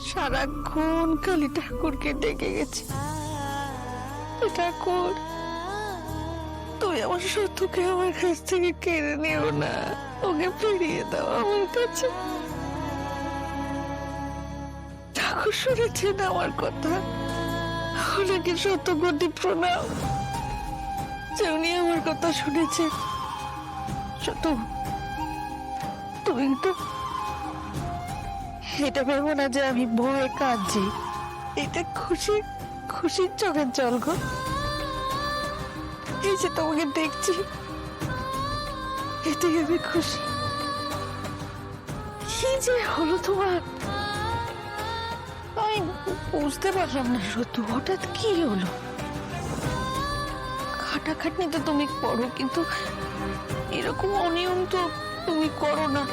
সারাক্ষণ কালী ঠাকুরকে ডেকে গেছি, ঠাকুর তুমি আমার শত্রুকে আমার কাছ থেকে কেড়ে নিও না, ওকে ফিরিয়ে দাও আমার কাছে। ঠাকুর শুনেছেন আমার কথা, ওনাকে শতকোটি প্রণাম যে উনি আমার কথা শুনেছেন। শত তুমি তো এটা ভেবো না যে আমি ভয়ে কাঁদছি, এটা খুশি খুশির চোখের জল গো। এই যে তোমাকে দেখছি এতে আমি খুশি। কি যে হলো তোমার আমি বুঝতে পারলাম না সত্যি, হঠাৎ কি হলো? খাটাখাটনি তো তুমি করো, কিন্তু এরকম অনিয়ম তো তুমি করো না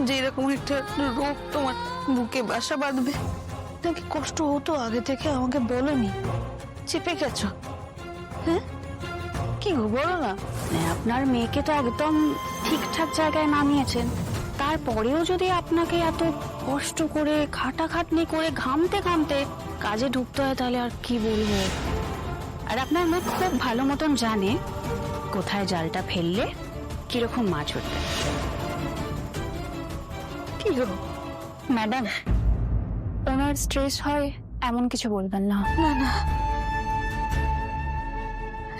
যে এরকম একটা রোগ তোমার বুকে বাসা বাঁধবে। নাকি কষ্ট হতো আগে থেকে আমাকে বলোনি, চেপে গেছো? হ্যাঁ কি গো বলো না। আপনার মেয়েকে তো একদম ঠিকঠাক জায়গায় নামিয়েছেন, তারপরেও যদি আপনাকে এত কষ্ট করে খাটাখাটনি করে ঘামতে ঘামতে কাজে ঢুকতে হয় তাহলে আর কি বলবো। আর আপনার মেয়ে খুব ভালো মতন জানে কোথায় জালটা ফেললে কিরকম মাছ উঠবে। কি গো ম্যাডাম, ওনার স্ট্রেস হয় এমন কিছু বলবেন না। না না,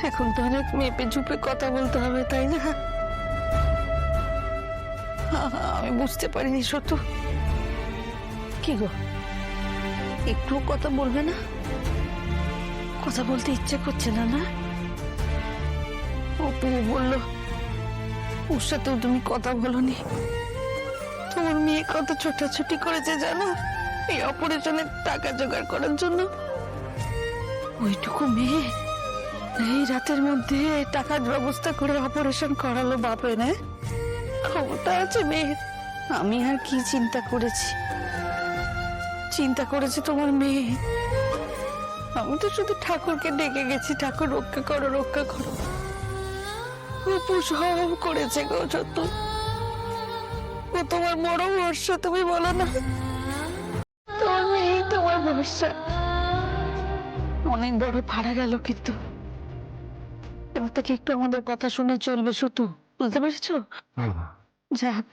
এখন তো অনেক মেপে ঝুপে কথা বলতে হবে তাই না? আমি বুঝতে পারিনি সত্য। কি গো একটু কথা বলবে না? কথা বলতে ইচ্ছে করছে না না? অপু বললো ওর সাথেও তুমি কথা বলোনি। তোমার মেয়ে কত ছোটাছুটি করেছে জানো এই অপারেশনের টাকা জোগাড় করার জন্য। ওইটুকু মেয়ে এই রাতের মধ্যে টাকার ব্যবস্থা করে অপারেশন করালো বাপে না? ক্ষমতা আছে মেয়ের। আমি আর কি চিন্তা করেছি, চিন্তা করেছে তোমার মেয়ে। আমি তো শুধু ঠাকুরকে ডেকে গেছি, ঠাকুর রক্ষা করো রক্ষা করো। অপু সব করেছে গো যত। ও তোমার বড় ভরসা, তুমি বলো না? তোমার মেয়ে তোমার ভরসা। অনেক বড় ভাড়া গেল, কিন্তু এবার থেকে একটু আমাদের কথা শুনে চলবে শুধু, বুঝতে পেরেছো? যাক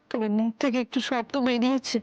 তবে মুখ থেকে একটু শব্দ বেরিয়েছে।